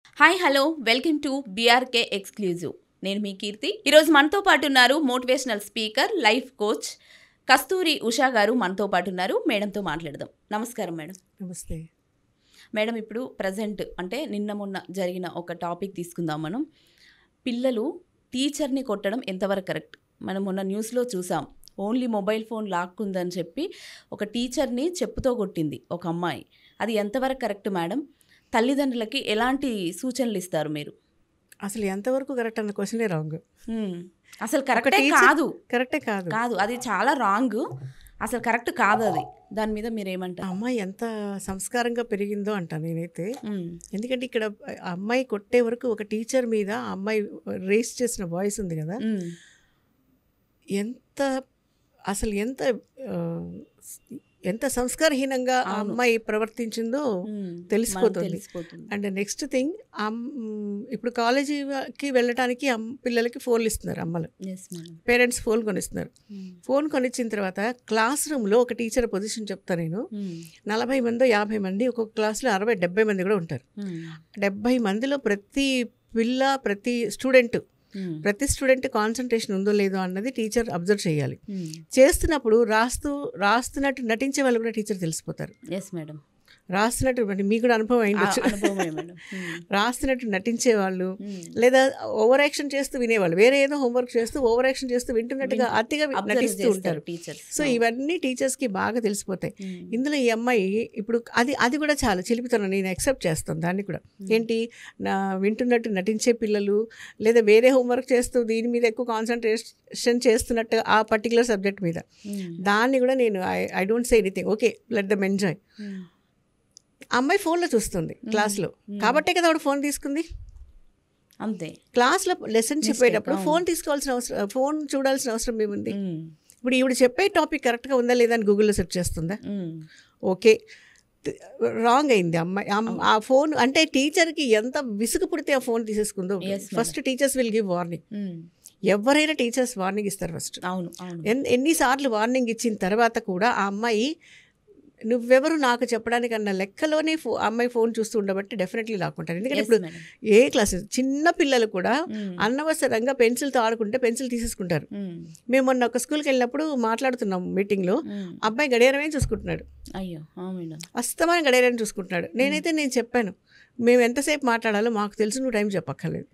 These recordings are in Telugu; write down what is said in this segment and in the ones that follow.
Hi hello welcome to BRK exclusive. నేను మీ కీర్తి. ఈరోజు మనతో పాటు ఉన్నారు మోటివేషనల్ స్పీకర్, లైఫ్ కోచ్ కస్తూరి ఉషా గారు మనతో పాటు ఉన్నారు. మేడంతో మాట్లాడదాం. నమస్కారం మేడం. నమస్తే మేడం, ఇప్పుడు ప్రజెంట్ అంటే నిన్న మొన్న జరిగిన ఒక టాపిక్ తీసుకుందాం మనం. పిల్లలు టీచర్ని కొట్టడం ఎంతవరకు కరెక్ట్? మనం మొన్న న్యూస్లో చూసాం. ఓన్లీ మొబైల్ ఫోన్ లాక్కుందని చెప్పి ఒక టీచర్ని చెప్పుతో కొట్టింది ఒక అమ్మాయి. అది ఎంతవరకు కరెక్ట్ మేడం? తల్లిదండ్రులకి ఎలాంటి సూచనలు ఇస్తారు మీరు? అసలు ఎంతవరకు కరెక్ట్ అన్న క్వశ్చనే రాంగ్. అసలు కరెక్టే కాదు. కరెక్టే కాదు కాదు, అది చాలా రాంగ్. అసలు కరెక్ట్ కాదు అది. దాని మీద మీరు ఏమంటారు? అమ్మాయి ఎంత సంస్కారంగా పెరిగిందో అంట నేనైతే. ఎందుకంటే ఇక్కడ అమ్మాయి కొట్టే వరకు ఒక టీచర్ మీద ఆ అమ్మాయి రేస్ చేసిన వాయిస్ ఉంది కదా, ఎంత అసలు ఎంత సంస్కారహీనంగా ఆ అమ్మాయి ప్రవర్తించిందో తెలిసిపోతుంది. అండ్ నెక్స్ట్ థింగ్, ఇప్పుడు కాలేజీకి వెళ్ళటానికి పిల్లలకి ఫోన్లు ఇస్తున్నారు అమ్మలు, పేరెంట్స్ ఫోన్ కొనిస్తున్నారు. ఫోన్ కొనిచ్చిన తర్వాత క్లాస్ రూమ్లో ఒక టీచర్ పొజిషన్ చెప్తా నేను, 40 మందో 50 మంది, ఒక్కొక్క క్లాస్లో 60-70 మంది కూడా ఉంటారు. 70 మందిలో ప్రతి పిల్ల, ప్రతి స్టూడెంట్ కాన్సన్ట్రేషన్ ఉందో లేదో అన్నది టీచర్ అబ్జర్వ్ చేయాలి. చేస్తున్నప్పుడు రాస్తున్నట్టు నటించే వాళ్ళు కూడా టీచర్ తెలిసిపోతారు. రాస్తున్నట్టు మీకు కూడా అనుభవం అయిందొచ్చు. రాస్తున్నట్టు నటించే వాళ్ళు, లేదా ఓవర్ యాక్షన్ చేస్తూ వినేవాళ్ళు, వేరే ఏదో హోంవర్క్ చేస్తూ ఓవర్ యాక్షన్ చేస్తూ వింటున్నట్టుగా అతిగా నటిస్తూ ఉంటారు. సో ఇవన్నీ టీచర్స్కి బాగా తెలిసిపోతాయి. ఇందులో ఈ అమ్మాయి ఇప్పుడు అది కూడా చాలా చిలిపితనం, నేను యాక్సెప్ట్ చేస్తాను దాన్ని కూడా. ఏంటి, వింటున్నట్టు నటించే పిల్లలు, లేదా వేరే హోంవర్క్ చేస్తూ దీని మీద ఎక్కువ కాన్సన్ట్రేషన్ చేస్తున్నట్టు ఆ పర్టికులర్ సబ్జెక్ట్ మీద, దాన్ని కూడా నేను I don't say anything, okay let them enjoy. అమ్మాయి ఫోన్లో చూస్తుంది క్లాస్లో, కాబట్టే కదా ఆవిడ ఫోన్ తీసుకుంది. అంతే, క్లాస్లో లెసన్ చెప్పేటప్పుడు ఫోన్ చూడాల్సిన అవసరం ఏముంది? ఇప్పుడు ఈవిడ చెప్పే టాపిక్ కరెక్ట్గా ఉందా లేదా అని గూగుల్లో సెర్చ్ చేస్తుందా? ఓకే, రాంగ్ అయింది అమ్మాయి. ఆ ఫోన్ అంటే టీచర్కి ఎంత విసుగు పుడితే ఆ ఫోన్ తీసేసుకుందో. First teachers will give warning. ఎవరైనా టీచర్స్ వార్నింగ్ ఇస్తారు ఫస్ట్. ఎన్నిసార్లు వార్నింగ్ ఇచ్చిన తర్వాత కూడా ఆ అమ్మాయి నువ్వెవరు నాకు చెప్పడానికి అన్న లెక్కలోనే అమ్మాయి ఫోన్ చూస్తూ ఉండబట్టి డెఫినెట్లీ లాక్కుంటారు. ఎందుకంటే ఇప్పుడు ఏ క్లాస్ చిన్న పిల్లలు కూడా అనవసరంగా పెన్సిల్తో ఆడుకుంటే పెన్సిల్ తీసేసుకుంటారు. మేము మొన్న ఒక స్కూల్కి వెళ్ళినప్పుడు మాట్లాడుతున్నాం మీటింగ్లో, అబ్బాయి గడియారమే చూసుకుంటున్నాడు. అస్తమానం గడియారాన్ని చూసుకుంటున్నాడు. నేను చెప్పాను, మేము ఎంతసేపు మాట్లాడాలో మాకు తెలుసు, నువ్వు టైం చెప్పక్కర్లేదు.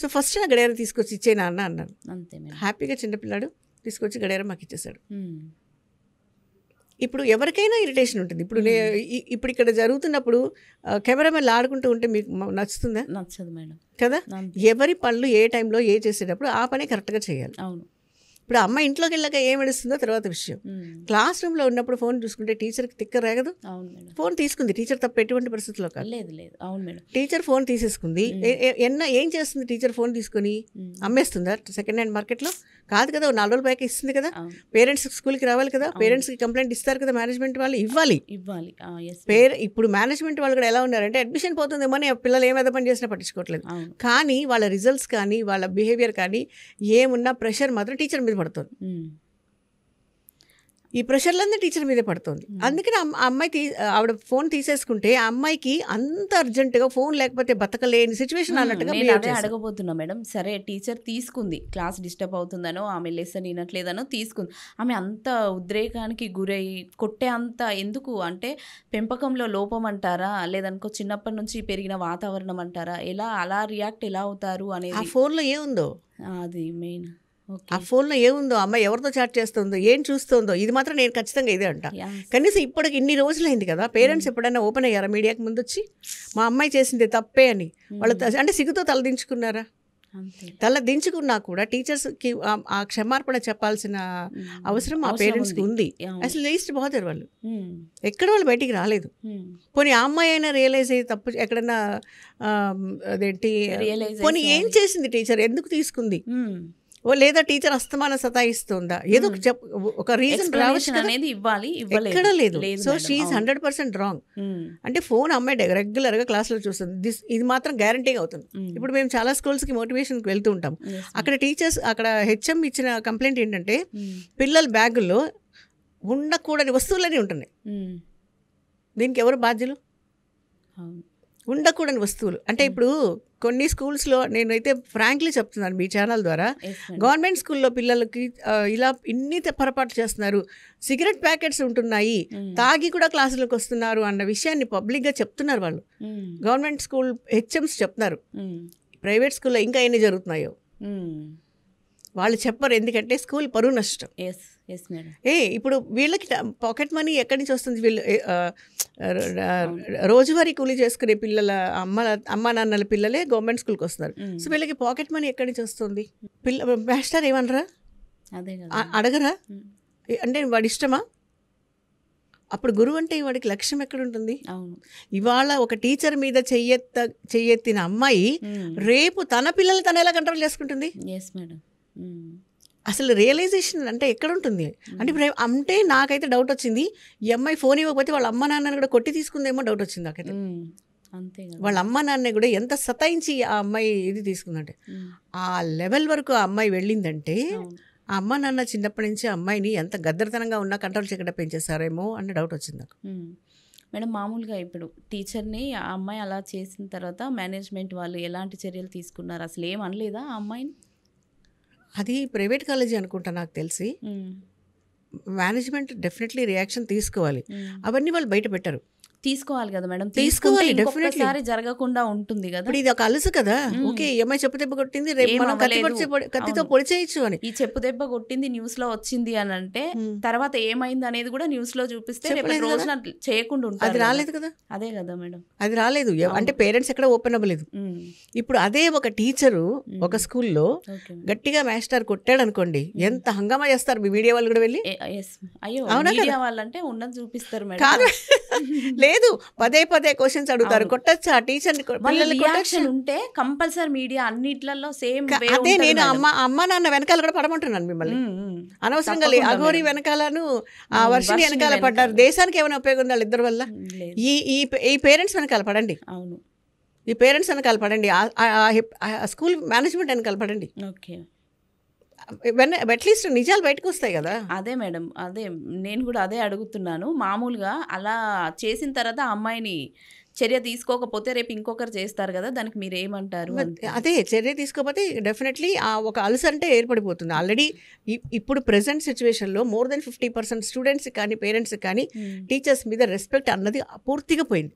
సో ఫస్ట్ నా గడియారం తీసుకొచ్చి ఇచ్చే నాన్న అన్నాను. హ్యాపీగా చిన్నపిల్లాడు తీసుకొచ్చి గడియారం మాకు ఇచ్చేసాడు. ఇప్పుడు ఎవరికైనా ఇరిటేషన్ ఉంటుంది. ఇప్పుడు ఇక్కడ జరుగుతున్నప్పుడు కెమెరామెన్ ఆడుకుంటూ ఉంటే మీకు నచ్చుతుందా? నచ్చదు మేడం కదా. ఎవరి పనులు ఏ టైంలో చేసేటప్పుడు ఆ పనే కరెక్ట్గా చేయాలి. అవును. ఇప్పుడు అమ్మ ఇంట్లోకి వెళ్ళాక ఏం ఏడుస్తుందో తర్వాత విషయం. క్లాస్ రూమ్లో ఉన్నప్పుడు ఫోన్ చూసుకుంటే టీచర్కి తిక్క రేగదు. ఫోన్ తీసుకుంది, టీచర్ తప్ప ఎటువంటి పరిస్థితుల్లో కాదు. లేదు. అవును మేడం. Teacher phone తీసేసుకుంది. ఏం చేస్తుంది టీచర్? ఫోన్ తీసుకుని అమ్మేస్తుందా సెకండ్ హ్యాండ్ మార్కెట్లో? కాదు కదా, 4 రోజుల పైకి ఇస్తుంది కదా. పేరెంట్స్ స్కూల్కి రావాలి కదా, పేరెంట్స్కి కంప్లైంట్ ఇస్తారు కదా, మేనేజ్మెంట్ వాళ్ళు ఇవ్వాలి. ఇప్పుడు మేనేజ్మెంట్ వాళ్ళు కూడా ఎలా ఉన్నారంటే అడ్మిషన్ పోతుందేమో అని పిల్లలు ఏమైనా పని చేసినా పట్టించుకోవట్లేదు. కానీ వాళ్ళ రిజల్ట్స్ కానీ వాళ్ళ బిహేవియర్ కానీ ఏమున్నా ప్రెషర్ మాత్రం టీచర్ మీద పడుతుంది. ఈ ప్రెషర్లన్నీ టీచర్ మీదే పడుతుంది. అందుకని ఆవిడ ఫోన్ తీసేసుకుంటే ఆ అమ్మాయికి అంత అర్జెంటుగా ఫోన్ లేకపోతే బతకలేని సిచ్యువేషన్ అన్నట్టుగా అడగబోతున్నా మేడం. సరే, టీచర్ తీసుకుంది, క్లాస్ డిస్టర్బ్ అవుతుందనో ఆమె లెసన్ వినట్లేదనో తీసుకుంది. ఆమె అంత ఉద్రేకానికి గురై కొట్టే అంత ఎందుకు? అంటే పెంపకంలో లోపం అంటారా, లేదనుకో చిన్నప్పటి నుంచి పెరిగిన వాతావరణం అంటారా? అలా రియాక్ట్ ఎలా అవుతారు అనేది. ఆ ఫోన్లో ఏముందో అది మెయిన్. ఆ ఫోన్లో ఏముందో, అమ్మాయి ఎవరితో చాట్ చేస్తుందో, ఏం చూస్తుందో, ఇది మాత్రం నేను ఖచ్చితంగా ఇదే అంట. కనీసం ఇప్పటికి ఇన్ని రోజులైంది కదా, పేరెంట్స్ ఎప్పుడైనా ఓపెన్ అయ్యారా మీడియాకి ముందు వచ్చి మా అమ్మాయి చేసింది తప్పే అని? వాళ్ళు అంటే సిగ్గుతో తలదించుకున్నారా? తల దించుకున్నా కూడా టీచర్స్కి ఆ క్షమార్పణ చెప్పాల్సిన అవసరం ఆ పేరెంట్స్కి ఉంది. అసలు లీస్ట్ బాధరు వాళ్ళు, ఎక్కడ వాళ్ళు బయటికి రాలేదు. పోనీ ఆ అమ్మాయి అయినా రియలైజ్ అయ్యి తప్పు ఎక్కడన్నా అదేంటి, పోనీ ఏం చేసింది టీచర్, ఎందుకు తీసుకుంది? లేదా టీచర్ అస్తమానం సతాయిస్తుందా? ఏదో ఒక రీజన్ అనేది ఇవ్వాలి, ఎక్కడ లేదు. So she is 100% wrong. అంటే ఫోన్ అమ్మాయి రెగ్యులర్గా క్లాస్లో చూస్తుంది, ఇది మాత్రం గ్యారంటీగా అవుతుంది. ఇప్పుడు మేము చాలా స్కూల్స్కి మోటివేషన్కి వెళ్తూ ఉంటాం. అక్కడ టీచర్స్, అక్కడ హెచ్ఎం ఇచ్చిన కంప్లైంట్ ఏంటంటే పిల్లల బ్యాగుల్లో ఉండకూడని వస్తువులన్నీ ఉంటున్నాయి. దీనికి ఎవరు బాధ్యులు? ఉండకూడని వస్తువులు. అంటే ఇప్పుడు కొన్ని స్కూల్స్లో నేనైతే ఫ్రాంక్లీ చెప్తున్నాను మీ ఛానల్ ద్వారా, గవర్నమెంట్ స్కూల్లో పిల్లలకి ఇలా ఇన్ని పొరపాటు చేస్తున్నారు, సిగరెట్ ప్యాకెట్స్ ఉంటున్నాయి, తాగి కూడా క్లాసులకు వస్తున్నారు అన్న విషయాన్ని పబ్లిక్గా చెప్తున్నారు వాళ్ళు. గవర్నమెంట్ స్కూల్ హెచ్ఎంస్ చెప్తున్నారు. ప్రైవేట్ స్కూల్లో ఇంకా ఎన్ని జరుగుతున్నాయో వాళ్ళు చెప్పరు, ఎందుకంటే స్కూల్ పరువు నష్టం. ఇప్పుడు వీళ్ళకి పాకెట్ మనీ ఎక్కడి నుంచి వస్తుంది? వీళ్ళు రోజువారీ కూలీ చేసుకునే పిల్లల అమ్మ నాన్నల పిల్లలే గవర్నమెంట్ స్కూల్కి వస్తున్నారు. సో వీళ్ళకి పాకెట్ మనీ ఎక్కడి నుంచి వస్తుంది? మాస్టర్ ఏమనరా, అడగరా? అంటే వాడి ఇష్టమా? అప్పుడు గురువు అంటే వాడికి లక్ష్యం ఎక్కడ ఉంటుంది? ఇవాళ ఒక టీచర్ మీద చెయ్యెత్తిన అమ్మాయి రేపు తన పిల్లల్ని తన ఎలా కంట్రోల్ చేసుకుంటుంది? అసలు రియలైజేషన్ అంటే ఎక్కడ ఉంటుంది? అంటే నాకైతే డౌట్ వచ్చింది, ఈ అమ్మాయి ఫోన్ ఇవ్వకపోతే వాళ్ళ అమ్మ నాన్నని కూడా కొట్టి తీసుకుందేమో డౌట్ వచ్చింది నాకైతే. వాళ్ళ అమ్మ నాన్న కూడా ఎంత సతాయించి ఆ అమ్మాయి ఇది తీసుకుందంటే, ఆ లెవెల్ వరకు ఆ అమ్మాయి వెళ్ళిందంటే ఆ అమ్మ నాన్న చిన్నప్పటి నుంచి అమ్మాయిని ఎంత గద్దరతనంగా ఉన్నా కంట్రోల్ చేయకుండా పెంచేస్తారేమో అన్న డౌట్ వచ్చింది నాకు. మేడం, మామూలుగా ఇప్పుడు టీచర్ని ఆ అమ్మాయి అలా చేసిన తర్వాత మేనేజ్మెంట్ వాళ్ళు ఎలాంటి చర్యలు తీసుకున్నారు? అసలు ఏం అనలేదా ఆ అమ్మాయిని? అది ప్రైవేట్ కాలేజీ అనుకుంటా నాకు తెలిసి. మేనేజ్మెంట్ డెఫినెట్లీ రియాక్షన్ తీసుకోవాలి. అవన్నీ వాళ్ళు బయట పెట్టారు. తీసుకోవాలి కదా మేడం, తీసుకోవాలి. డెఫినెట్లీ జరగకుండా ఉంటుంది కదా. ఇప్పుడు ఇది ఒక అలుసు కదా. ఓకే, అమ్మాయి చెప్పు దెబ్బ కొట్టింది, రేపు మనం కత్తితో పొడి చేయొచ్చు అని. ఈ చెప్పు దెబ్బ కొట్టింది న్యూస్ లో వచ్చింది అని అంటే తర్వాత ఏమైంది అనేది కూడా న్యూస్ లో చూపిస్తే రోజున చేయకుండా ఉంటారు. అది రాలేదు కదా. అదే కదా మేడం, అది రాలేదు. అంటే పేరెంట్స్ ఎక్కడ ఓపెన్ అవ్వలేదు. ఇప్పుడు అదే ఒక టీచరు ఒక స్కూల్లో గట్టిగా మాస్టర్ కొట్టాడు అనుకోండి, ఎంత హంగామా చేస్తారు మీ మీడియా వాళ్ళు కూడా వెళ్ళి. అయ్యో, మీడియా వాళ్ళంటే ఉన్నది చూపిస్తారు మేడం. కాదు, లేదు, పదే పదే క్వశ్చన్స్ అడుగుతారు. కొట్టచ్చా టీచర్ని? రియాక్షన్ ఉంటే కంపల్సరీ మీడియా అన్నిట్లలో సేమ్. అదే నేను అమ్మ నాన్న వెనకాల కూడా పడమంటున్నాను మిమ్మల్ని. అనవసరంగా అఘోరి వెనకాలను ఆ వర్షిని వెనకాల పడ్డారు. దేశానికి ఏమైనా ఉపయోగం ఉంది వాళ్ళిద్దరి వల్ల? ఈ పేరెంట్స్ వెనకాల పడండి. అవును, ఈ పేరెంట్స్ వెనకాల పడండి, స్కూల్ మేనేజ్మెంట్ వెనకాల పడండి. ఓకే, అట్లీస్ట్ నిజాలు బయటకు వస్తాయి కదా. అదే మేడం, అదే నేను కూడా అదే అడుగుతున్నాను. మామూలుగా అలా చేసిన తర్వాత ఆ అమ్మాయిని చర్య తీసుకోకపోతే రేపు ఇంకొకరు చేస్తారు కదా, దానికి మీరు ఏమంటారు? అదే చర్య తీసుకోకపోతే డెఫినెట్లీ ఒక అలసంటే ఏర్పడిపోతుంది. ఆల్రెడీ ఇప్పుడు ప్రెసెంట్ సిచ్యువేషన్లో మోర్ దెన్ 50% స్టూడెంట్స్ కానీ పేరెంట్స్ కానీ టీచర్స్ మీద రెస్పెక్ట్ అన్నది పూర్తిగా పోయింది.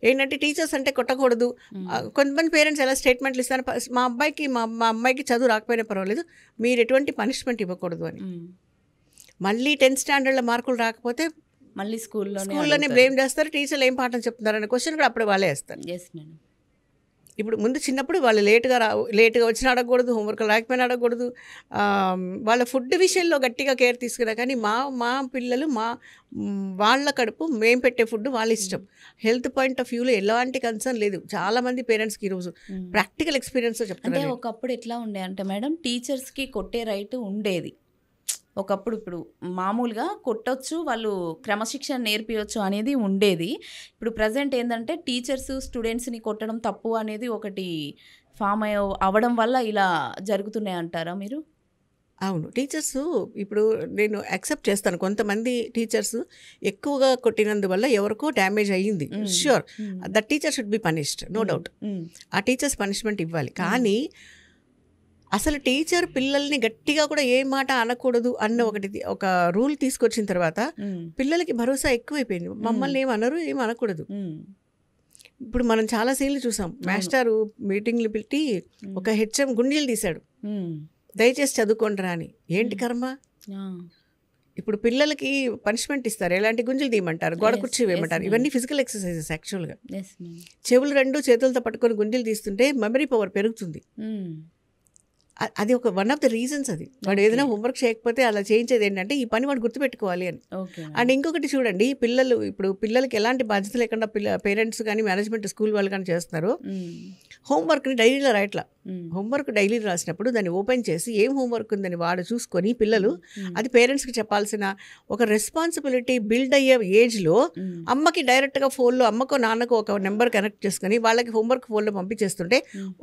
ఏంటంటే టీచర్స్ అంటే కొట్టకూడదు. కొంతమంది పేరెంట్స్ ఎలా స్టేట్మెంట్లు ఇస్తారు, మా అమ్మాయికి చదువు రాకపోయినా పర్వాలేదు, మీరు ఎటువంటి పనిష్మెంట్ ఇవ్వకూడదు అని. మళ్ళీ 10th స్టాండర్డ్లో మార్కులు రాకపోతే మళ్ళీ స్కూల్లోనే బ్లేమ్ చేస్తారు. టీచర్లు ఏం పాఠం చెప్తున్నారు అనే క్వశ్చన్ కూడా అప్పుడు వాళ్ళే వేస్తారు. ఇప్పుడు ముందు చిన్నప్పుడు వాళ్ళు లేట్గా వచ్చిన అడగకూడదు, హోంవర్క్ రాకపోయినా అడగకూడదు. వాళ్ళ ఫుడ్ విషయంలో గట్టిగా కేర్ తీసుకున్నా కానీ మా పిల్లలు వాళ్ళ కడుపు మేము పెట్టే ఫుడ్ వాళ్ళ ఇష్టం. హెల్త్ పాయింట్ ఆఫ్ వ్యూలో ఎలాంటి కన్సర్న్ లేదు చాలామంది పేరెంట్స్కి. ఈరోజు ప్రాక్టికల్ ఎక్స్పీరియన్స్ చెప్తాను. అంటే ఒకప్పుడు ఎట్లా ఉండే అంటే మేడం, టీచర్స్కి కొట్టే రైట్ ఉండేది ఒకప్పుడు. ఇప్పుడు మామూలుగా కొట్టొచ్చు, వాళ్ళు క్రమశిక్షణ నేర్పించవచ్చు అనేది ఉండేది. ఇప్పుడు ప్రజెంట్ ఏంటంటే టీచర్స్ స్టూడెంట్స్ని కొట్టడం తప్పు అనేది ఒకటి ఫామ్ అవ్వడం వల్ల ఇలా జరుగుతున్నాయి అంటారా మీరు? అవును, టీచర్స్ ఇప్పుడు నేను యాక్సెప్ట్ చేస్తాను, కొంతమంది టీచర్స్ ఎక్కువగా కొట్టినందువల్ల ఎవరికో డ్యామేజ్ అయ్యింది. Sure, that teacher should be punished, no doubt. ఆ టీచర్స్ పనిష్మెంట్ ఇవ్వాలి. కానీ అసలు టీచర్ పిల్లల్ని గట్టిగా కూడా ఏ మాట అనకూడదు అన్న ఒక రూల్ తీసుకొచ్చిన తర్వాత పిల్లలకి భరోసా ఎక్కువైపోయింది. మమ్మల్ని ఏమనరు, ఏమి అనకూడదు. ఇప్పుడు మనం చాలా సీన్లు చూసాం, మాస్టారు మీటింగ్లు పెట్టి ఒక హెచ్ఎం గుండీలు తీశాడు, దయచేసి చదువుకోండిరా అని. ఏంటి కర్మ? ఇప్పుడు పిల్లలకి పనిష్మెంట్ ఇస్తారు, ఎలాంటి గుంజలు తీయమంటారు, గోడ కుర్చీ వేయమంటారు. ఇవన్నీ ఫిజికల్ ఎక్సర్సైజెస్. యాక్చువల్గా చెవులు 2 చేతులతో పట్టుకొని గుంజలు తీస్తుంటే మెమరీ పవర్ పెరుగుతుంది. అది ఒక వన్ ఆఫ్ ద రీజన్స్. అది వాడు ఏదైనా హోంవర్క్ చేయకపోతే అలా చేయించేది ఏంటంటే ఈ పని వాడు గుర్తుపెట్టుకోవాలి అని. అండ్ ఇంకొకటి చూడండి, ఇప్పుడు పిల్లలకి ఎలాంటి బాధ్యత లేకుండా పేరెంట్స్ కానీ మేనేజ్మెంట్ స్కూల్ వాళ్ళు కానీ చేస్తున్నారు, హోంవర్క్ని డైరీలో రాయట్లా. హోంవర్క్ డైలీ రాసినప్పుడు దాన్ని ఓపెన్ చేసి ఏం హోంవర్క్ ఉందని వాడు చూసుకొని పిల్లలు అది పేరెంట్స్కి చెప్పాల్సిన ఒక రెస్పాన్సిబిలిటీ బిల్డ్ అయ్యే ఏజ్లో అమ్మకి డైరెక్ట్గా ఫోన్లో అమ్మకో నాన్నకో ఒక నెంబర్ కనెక్ట్ చేసుకొని వాళ్ళకి హోంవర్క్ ఫోన్లో పంపించేస్తుంటే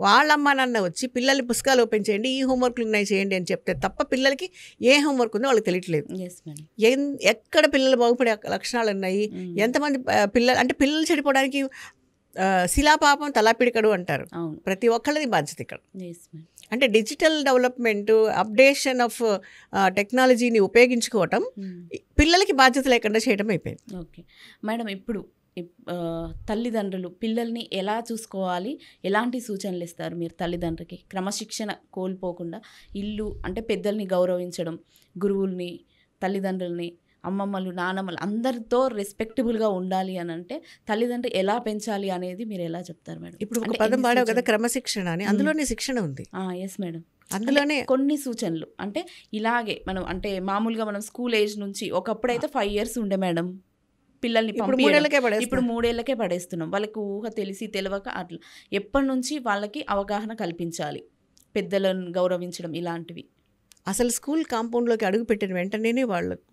వాళ్ళ అమ్మ నాన్న వచ్చి పిల్లల్ని పుస్తకాలు ఓపెన్ చేయండి, ఈ హోంవర్క్లు ఉన్నాయి చేయండి అని చెప్తే తప్ప పిల్లలకి ఏ హోంవర్క్ ఉందో వాళ్ళకి తెలియట్లేదు. ఎక్కడ పిల్లలు బాగుపడే లక్షణాలు ఉన్నాయి, ఎంతమంది పిల్లలు చెడిపోవడానికి శిలాపాపం తలాపిడికడు అంటారు. అవును. ప్రతి ఒక్కళ్ళది బాధ్యత ఇక్కడ. Yes madam. అంటే డిజిటల్ డెవలప్మెంట్, అప్డేషన్ ఆఫ్ టెక్నాలజీని ఉపయోగించుకోవటం పిల్లలకి బాధ్యత లేకుండా చేయడం అయిపోయింది. ఓకే మేడం, ఇప్పుడు తల్లిదండ్రులు పిల్లల్ని ఎలా చూసుకోవాలి, ఎలాంటి సూచనలు ఇస్తారు మీరు తల్లిదండ్రులకి? క్రమశిక్షణ కోల్పోకుండా ఇల్లు అంటే పెద్దల్ని గౌరవించడం, గురువుల్ని, తల్లిదండ్రుల్ని, అమ్మమ్మలు, నానమ్మలు అందరితో రెస్పెక్టబుల్గా ఉండాలి అని అంటే తల్లిదండ్రులు ఎలా పెంచాలి అనేది మీరు ఎలా చెప్తారు మేడం? ఇప్పుడు ఒక పదం వాడావు కదా, క్రమశిక్షణ అని. అందులోనే శిక్షణ ఉంది. Yes madam. అందులోనే కొన్ని సూచనలు అంటే ఇలాగే మనం అంటే మామూలుగా మనం స్కూల్ ఏజ్ నుంచి ఒకప్పుడైతే 5 years ఉండే మేడం పిల్లల్ని ఇప్పుడు 3 ఏళ్ళకే పడేస్తున్నాం. వాళ్ళకి ఊహ తెలిసి తెలియక అట్లా. ఎప్పటి నుంచి వాళ్ళకి అవగాహన కల్పించాలి, పెద్దలను గౌరవించడం ఇలాంటివి? అసలు స్కూల్ కాంపౌండ్లోకి అడుగు పెట్టిన వెంటనే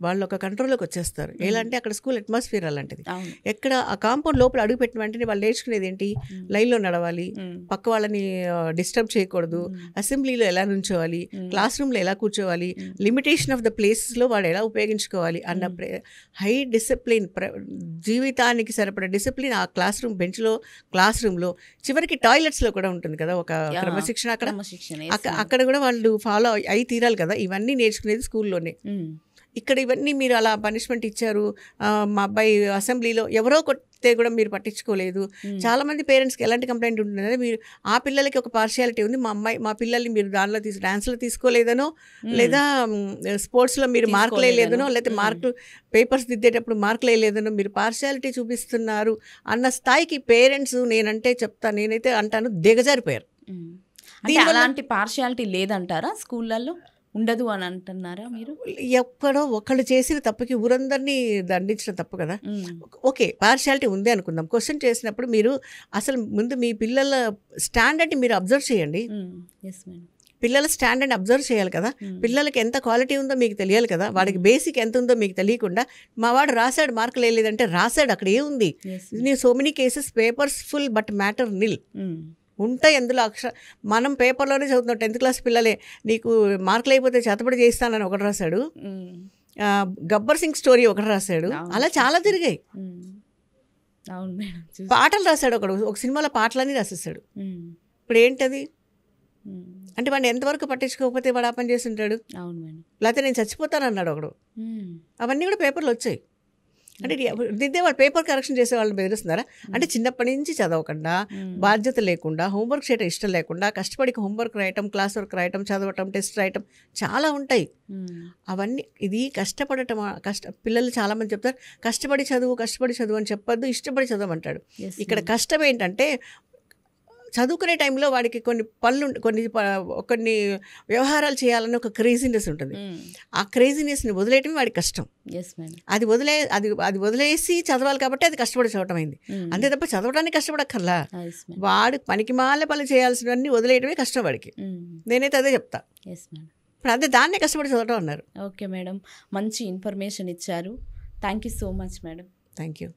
వాళ్ళు ఒక కంట్రోల్లోకి వచ్చేస్తారు. ఎలా అంటే అక్కడ స్కూల్ అట్మాస్ఫియర్ అలాంటిది. ఎక్కడ ఆ కాంపౌండ్ లోపల అడుగు పెట్టిన వెంటనే వాళ్ళు నేర్చుకునేది ఏంటి? లైన్లో నడవాలి, పక్క వాళ్ళని డిస్టర్బ్ చేయకూడదు, అసెంబ్లీలో ఎలా నుంచోవాలి, క్లాస్ రూమ్లో ఎలా కూర్చోవాలి, లిమిటేషన్ ఆఫ్ ద ప్లేసెస్లో వాడు ఎలా ఉపయోగించుకోవాలి అన్న హై డిసిప్లిన్, జీవితానికి సరిపడే డిసిప్లిన్ ఆ క్లాస్ రూమ్ బెంచ్లో, క్లాస్ రూమ్లో, చివరికి టాయిలెట్స్లో కూడా ఉంటుంది కదా ఒక క్రమశిక్షణ. అక్కడ కూడా వాళ్ళు ఫాలో అయి తీరాలి కదా. ఇవన్నీ నేర్చుకునేది స్కూల్లోనే. ఇక్కడ ఇవన్నీ మీరు అలా పనిష్మెంట్ ఇచ్చారు, మా అబ్బాయి అసెంబ్లీలో ఎవరో కొట్టే కూడా మీరు పట్టించుకోలేదు. చాలామంది పేరెంట్స్కి ఎలాంటి కంప్లైంట్ ఉంటుందంటే, మీరు ఆ పిల్లలకి ఒక పార్షియాలిటీ ఉంది, మా పిల్లల్ని మీరు దానిలో డాన్స్లో తీసుకోలేదనో, లేదా స్పోర్ట్స్లో మీరు మార్కులు వేయలేదనో, లేదా మార్కులు పేపర్స్ దిద్దేటప్పుడు మార్కులు వేయలేదనో మీరు పార్షియాలిటీ చూపిస్తున్నారు అన్న స్థాయికి పేరెంట్స్ నేనైతే అంటాను దిగజారిపోయారు. అలాంటి పార్షియాలిటీ లేదంటారా స్కూళ్ళల్లో? ఉండదు అని అంటున్నారా మీరు? ఎక్కడో ఒకళ్ళు చేసిన తప్పుకి ఊరందరినీ దండించడం తప్పు కదా. ఓకే, పార్షియాలిటీ ఉంది అనుకుందాం. క్వశ్చన్ చేసినప్పుడు మీరు అసలు ముందు మీ పిల్లల స్టాండర్డ్ని మీరు అబ్జర్వ్ చేయండి. పిల్లల స్టాండర్డ్ అబ్జర్వ్ చేయాలి కదా. పిల్లలకి ఎంత క్వాలిటీ ఉందో మీకు తెలియాలి కదా. వాడికి బేసిక్ ఎంత ఉందో మీకు తెలియకుండా మా వాడు రాశాడు మార్కులు వేయలేదంటే రాశాడు, అక్కడ ఏముంది? నేను so many cases papers full but matter nil ఉంటాయి అందులో. మనం పేపర్లోనే చదువుతున్నాం. 10th class పిల్లలే నీకు మార్కులు అయిపోతే చేతబడి చేయిస్తానని ఒకటి రాశాడు, గబ్బర్ సింగ్ స్టోరీ ఒకటి రాశాడు, అలా చాలా తిరిగాయి. పాటలు రాశాడు ఒకడు, ఒక సినిమాలో పాటలన్నీ రాసేసాడు. ఇప్పుడు ఏంటది? అంటే వాడిని ఎంతవరకు పట్టించుకోకపోతే వాడు ఆ పని చేసి ఉంటాడు. లేకపోతే నేను చచ్చిపోతాను అన్నాడు ఒకడు. అవన్నీ కూడా పేపర్లు వచ్చాయి. అంటే దిద్దే వాళ్ళు పేపర్ కరెక్షన్ చేసే వాళ్ళని బెదిరిస్తున్నారా? అంటే చిన్నప్పటి నుంచి చదవకుండా, బాధ్యత లేకుండా, హోంవర్క్ చేయడం ఇష్టం లేకుండా, కష్టపడి హోంవర్క్ రాయటం, క్లాస్ వర్క్ రాయటం, చదవటం, టెస్ట్ రాయటం చాలా ఉంటాయి. అవన్నీ ఇది కష్టపడటం. పిల్లలు చాలామంది చెప్తారు కష్టపడి చదువు అని చెప్పొద్దు, ఇష్టపడి చదవమంటాడు. ఇక్కడ కష్టం ఏంటంటే చదువుకునే టైంలో వాడికి కొన్ని పనులు, కొన్ని వ్యవహారాలు చేయాలని ఒక క్రేజీనెస్ ఉంటుంది. ఆ క్రేజీనెస్ని వదిలేయటమే వాడికి కష్టం. అది వదిలేసి చదవాలి కాబట్టి అది కష్టపడి చదవటం అయింది. అంతే తప్ప చదవడానికి కష్టపడక్కర్లా. వాడు పనికి మాలే పనులు చేయాల్సినవన్నీ వదిలేయటమే కష్టం వాడికి. నేనైతే అదే చెప్తా. ఇప్పుడు అదే దాన్నే కష్టపడి చదవటం అన్నారు. ఓకే మేడం, మంచి ఇన్ఫర్మేషన్ ఇచ్చారు. Thank you so much madam. Thank you.